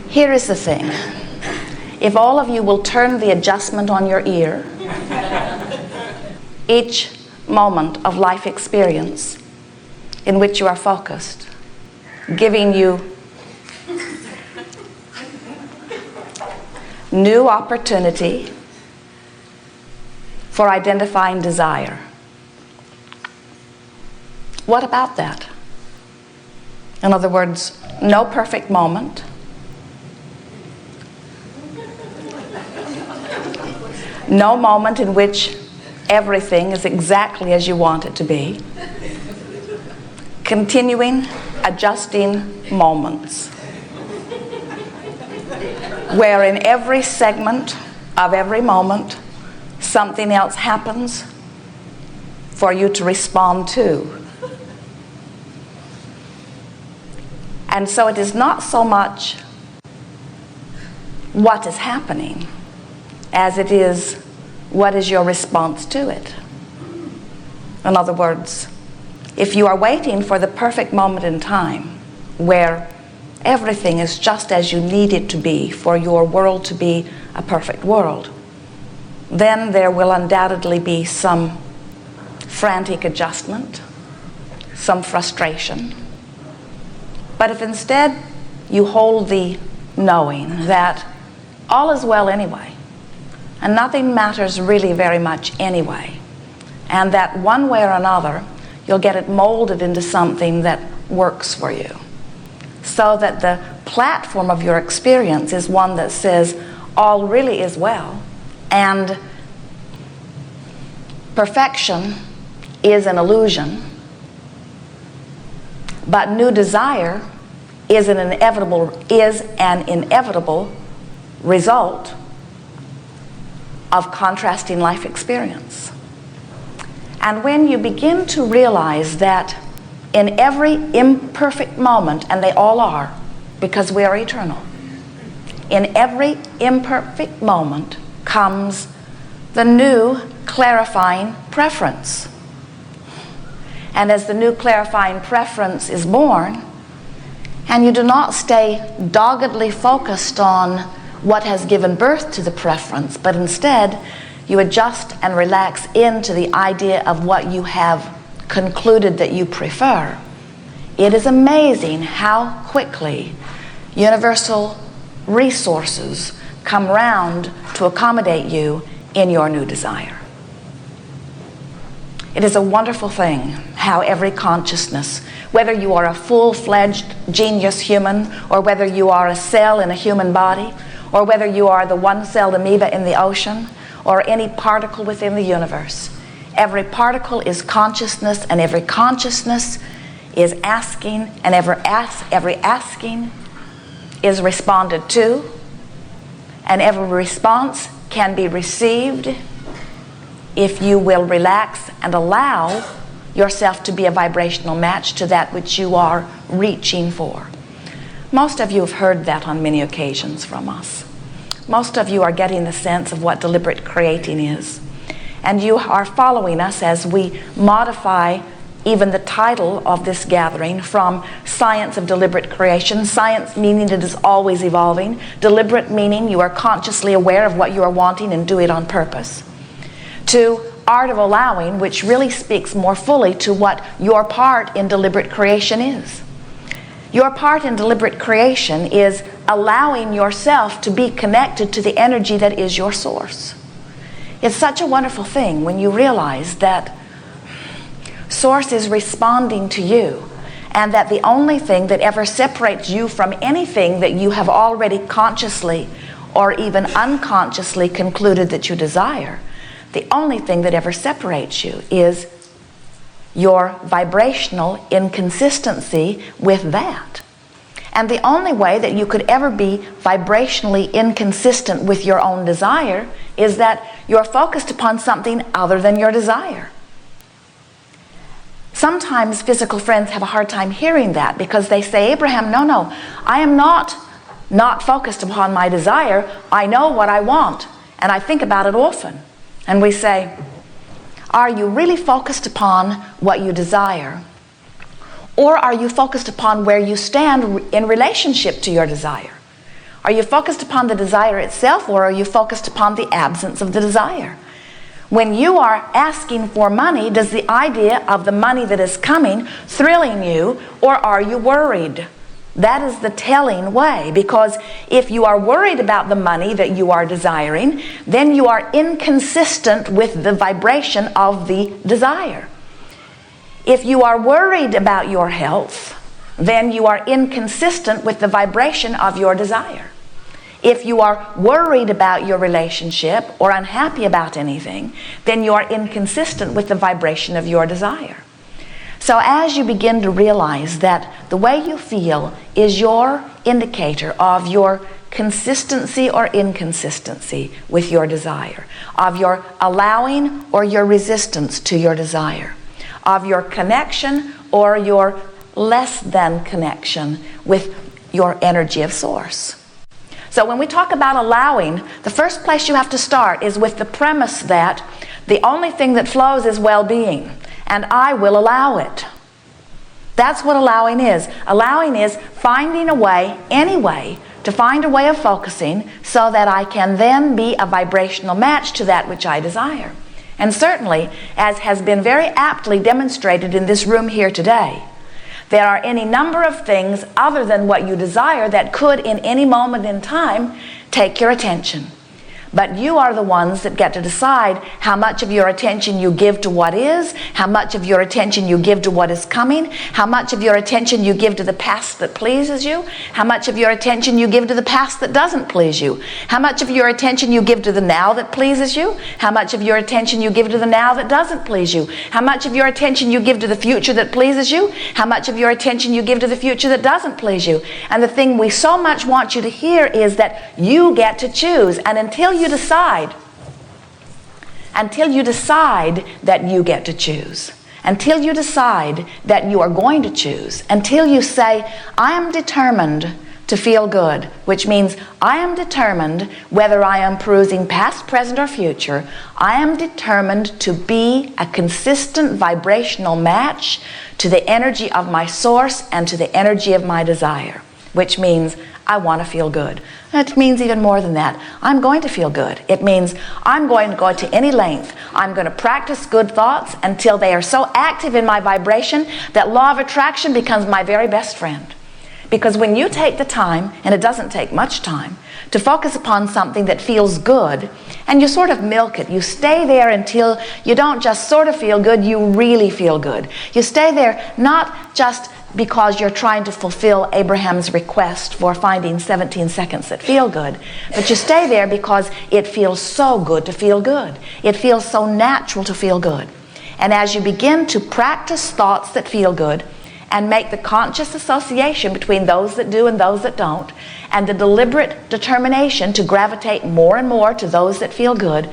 Here is the thing. If all of you will turn the adjustment on your ear, each moment of life experience in which you are focused, giving you new opportunity for identifying desire. What about that? In other words, no perfect moment. No moment in which everything is exactly as you want it to be. Continuing, adjusting moments, where in every segment of every moment, something else happens for you to respond to. And so it is not so much what is happening as it is what is your response to it. In other words, if you are waiting for the perfect moment in time where everything is just as you need it to be for your world to be a perfect world, then there will undoubtedly be some frantic adjustment, some frustration. But if instead you hold the knowing that all is well anyway, and nothing matters really very much anyway, and that one way or another you'll get it molded into something that works for you, so that the platform of your experience is one that says all really is well, and perfection is an illusion, but new desire is an inevitable result of contrasting life experience. And when you begin to realize that in every imperfect moment, and they all are, because we are eternal, in every imperfect moment comes the new clarifying preference. And as the new clarifying preference is born, and you do not stay doggedly focused on what has given birth to the preference, but instead you adjust and relax into the idea of what you have concluded that you prefer, it is amazing how quickly universal resources come round to accommodate you in your new desire. It is a wonderful thing how every consciousness, whether you are a full-fledged genius human, or whether you are a cell in a human body, or whether you are the one-celled amoeba in the ocean, or any particle within the universe, every particle is consciousness, and every consciousness is asking, and every asking is responded to, and every response can be received if you will relax and allow yourself to be a vibrational match to that which you are reaching for. Most of you have heard that on many occasions from us. Most of you are getting the sense of what deliberate creating is. And you are following us as we modify even the title of this gathering from Science of Deliberate Creation, science meaning it is always evolving, deliberate meaning you are consciously aware of what you are wanting and do it on purpose, to Art of Allowing, which really speaks more fully to what your part in deliberate creation is. Your part in deliberate creation is allowing yourself to be connected to the energy that is your source. It's such a wonderful thing when you realize that Source is responding to you, and that the only thing that ever separates you from anything that you have already consciously or even unconsciously concluded that you desire, the only thing that ever separates you is your vibrational inconsistency with that. And the only way that you could ever be vibrationally inconsistent with your own desire is that you're focused upon something other than your desire. Sometimes physical friends have a hard time hearing that because they say, Abraham, no, I am not focused upon my desire. I know what I want, and I think about it often. And we say, are you really focused upon what you desire? Or are you focused upon where you stand in relationship to your desire? Are you focused upon the desire itself, or are you focused upon the absence of the desire? When you are asking for money, does the idea of the money that is coming thrilling you, or are you worried? That is the telling way, because if you are worried about the money that you are desiring, then you are inconsistent with the vibration of the desire. If you are worried about your health, then you are inconsistent with the vibration of your desire. If you are worried about your relationship or unhappy about anything, then you are inconsistent with the vibration of your desire. So as you begin to realize that the way you feel is your indicator of your consistency or inconsistency with your desire, of your allowing or your resistance to your desire, of your connection or your less than connection with your energy of source. So when we talk about allowing, the first place you have to start is with the premise that the only thing that flows is well-being, and I will allow it. That's what allowing is. Allowing is finding a way, any way, to find a way of focusing so that I can then be a vibrational match to that which I desire. And certainly, as has been very aptly demonstrated in this room here today, there are any number of things other than what you desire that could, in any moment in time, take your attention. But you are the ones that get to decide how much of your attention you give to what is, how much of your attention you give to what is coming, how much of your attention you give to the past that pleases you, how much of your attention you give to the past that doesn't please you, how much of your attention you give to the now that pleases you, how much of your attention you give to the now that doesn't please you, how much of your attention you give to the future that pleases you, how much of your attention you give to the future that doesn't please you. And the thing we so much want you to hear is that you get to choose. And until you decide that you get to choose, until you decide that you are going to choose, until you say, I am determined to feel good, which means I am determined, whether I am perusing past, present, or future, I am determined to be a consistent vibrational match to the energy of my source and to the energy of my desire, which means I want to feel good. It means even more than that. I'm going to feel good. It means I'm going to go to any length. I'm going to practice good thoughts until they are so active in my vibration that law of attraction becomes my very best friend. Because when you take the time, and it doesn't take much time, to focus upon something that feels good, and you sort of milk it, you stay there until you don't just sort of feel good, you really feel good. You stay there not just because you're trying to fulfill Abraham's request for finding 17 seconds that feel good, but you stay there because it feels so good to feel good. It feels so natural to feel good. And as you begin to practice thoughts that feel good and make the conscious association between those that do and those that don't, and the deliberate determination to gravitate more and more to those that feel good,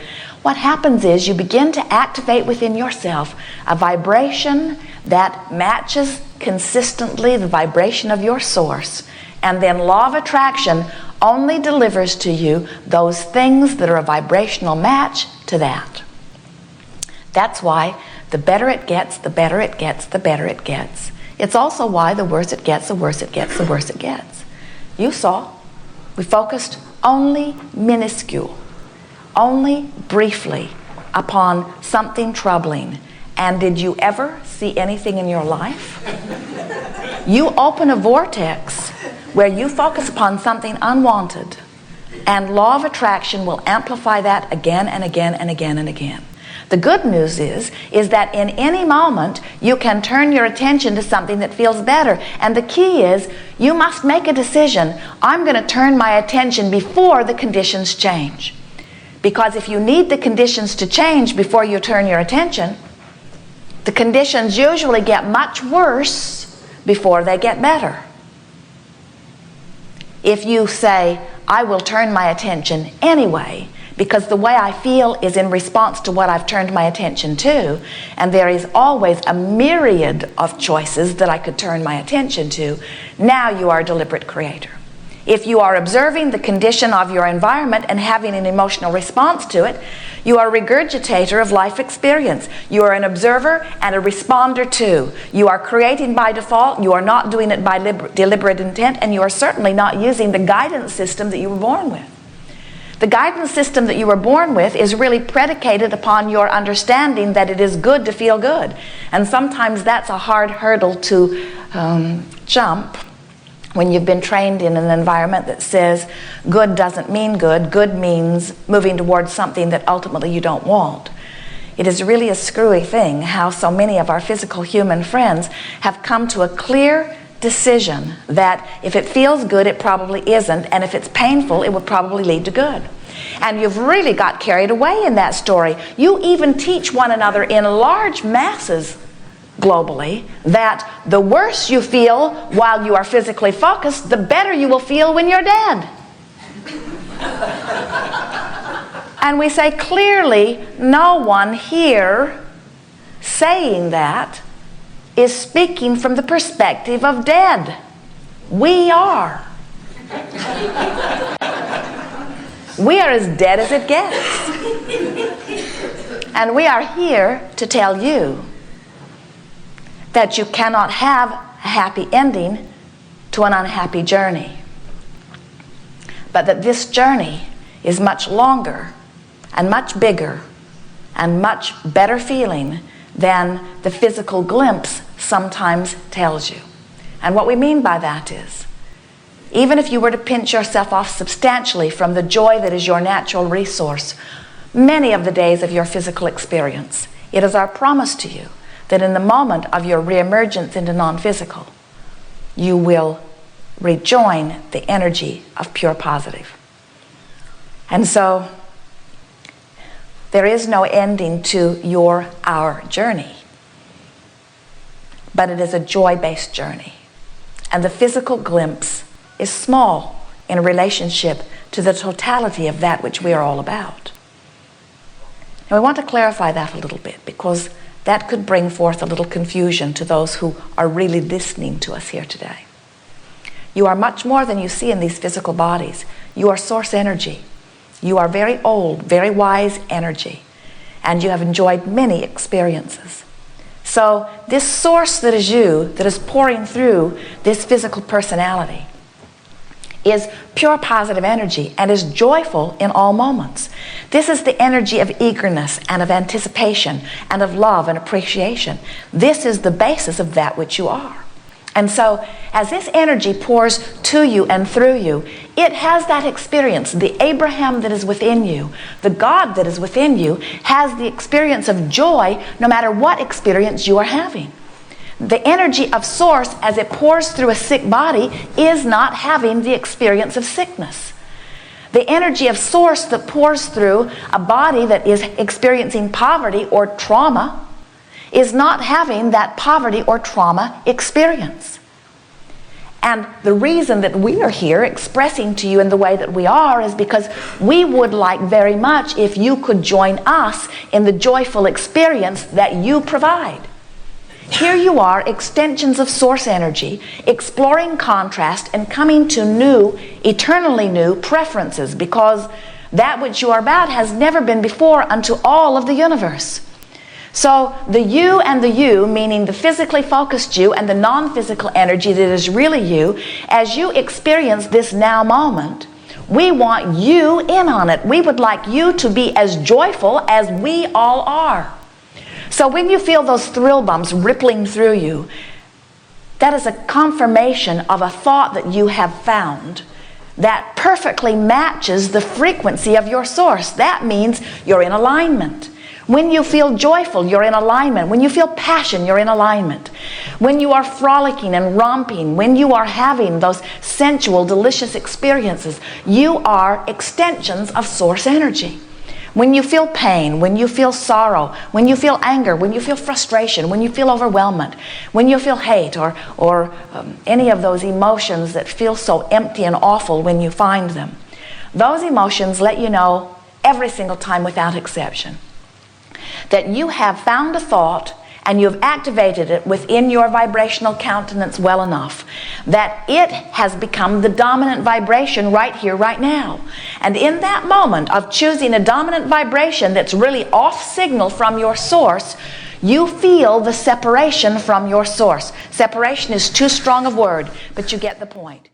what happens is you begin to activate within yourself a vibration that matches consistently the vibration of your source. And then law of attraction only delivers to you those things that are a vibrational match to that. That's why the better it gets, the better it gets, the better it gets. It's also why the worse it gets, the worse it gets, the worse it gets. You saw, we focused only minuscule, only briefly upon something troubling. And did you ever see anything in your life? You open a vortex where you focus upon something unwanted, and law of attraction will amplify that again and again and again and again. The good news is that in any moment you can turn your attention to something that feels better. And the key is you must make a decision. I'm going to turn my attention before the conditions change. Because if you need the conditions to change before you turn your attention, the conditions usually get much worse before they get better. If you say, I will turn my attention anyway, because the way I feel is in response to what I've turned my attention to, and there is always a myriad of choices that I could turn my attention to, now you are a deliberate creator. If you are observing the condition of your environment and having an emotional response to it, you are a regurgitator of life experience. You are an observer and a responder to. You are creating by default. You are not doing it by deliberate intent, and you are certainly not using the guidance system that you were born with. The guidance system that you were born with is really predicated upon your understanding that it is good to feel good. And sometimes that's a hard hurdle to jump when you've been trained in an environment that says good doesn't mean good. Good means moving towards something that ultimately you don't want. It is really a screwy thing how so many of our physical human friends have come to a clear decision that if it feels good, it probably isn't, and if it's painful, it will probably lead to good. And you've really got carried away in that story. You even teach one another in large masses globally that the worse you feel while you are physically focused, the better you will feel when you're dead. And we say clearly, no one here saying that is speaking from the perspective of dead. We are. We are as dead as it gets. And we are here to tell you that you cannot have a happy ending to an unhappy journey. But that this journey is much longer and much bigger and much better feeling than the physical glimpse sometimes tells you. And what we mean by that is, even if you were to pinch yourself off substantially from the joy that is your natural resource, many of the days of your physical experience, it is our promise to you that in the moment of your reemergence into non-physical, you will rejoin the energy of pure positive. And so, there is no ending to our journey, but it is a joy-based journey. And the physical glimpse is small in relationship to the totality of that which we are all about. And we want to clarify that a little bit, because that could bring forth a little confusion to those who are really listening to us here today. You are much more than you see in these physical bodies. You are source energy. You are very old, very wise energy, and you have enjoyed many experiences. So this source that is you, that is pouring through this physical personality, is pure positive energy and is joyful in all moments. This is the energy of eagerness and of anticipation and of love and appreciation. This is the basis of that which you are. And so, as this energy pours to you and through you, it has that experience. The Abraham that is within you, the God that is within you, has the experience of joy no matter what experience you are having. The energy of source, as it pours through a sick body, is not having the experience of sickness. The energy of source that pours through a body that is experiencing poverty or trauma is not having that poverty or trauma experience. And the reason that we are here expressing to you in the way that we are is because we would like very much if you could join us in the joyful experience that you provide. Here you are, extensions of source energy, exploring contrast and coming to new, eternally new preferences, because that which you are about has never been before unto all of the universe. So the you and the you, meaning the physically focused you and the non-physical energy that is really you, as you experience this now moment, we want you in on it. We would like you to be as joyful as we all are. So when you feel those thrill bumps rippling through you, that is a confirmation of a thought that you have found that perfectly matches the frequency of your source. That means you're in alignment. When you feel joyful, you're in alignment. When you feel passion, you're in alignment. When you are frolicking and romping, when you are having those sensual, delicious experiences, you are extensions of source energy. When you feel pain, when you feel sorrow, when you feel anger, when you feel frustration, when you feel overwhelmment, when you feel hate or any of those emotions that feel so empty and awful when you find them, those emotions let you know every single time without exception that you have found a thought and you've activated it within your vibrational countenance well enough that it has become the dominant vibration right here, right now. And in that moment of choosing a dominant vibration that's really off signal from your source, you feel the separation from your source. Separation is too strong a word, but you get the point.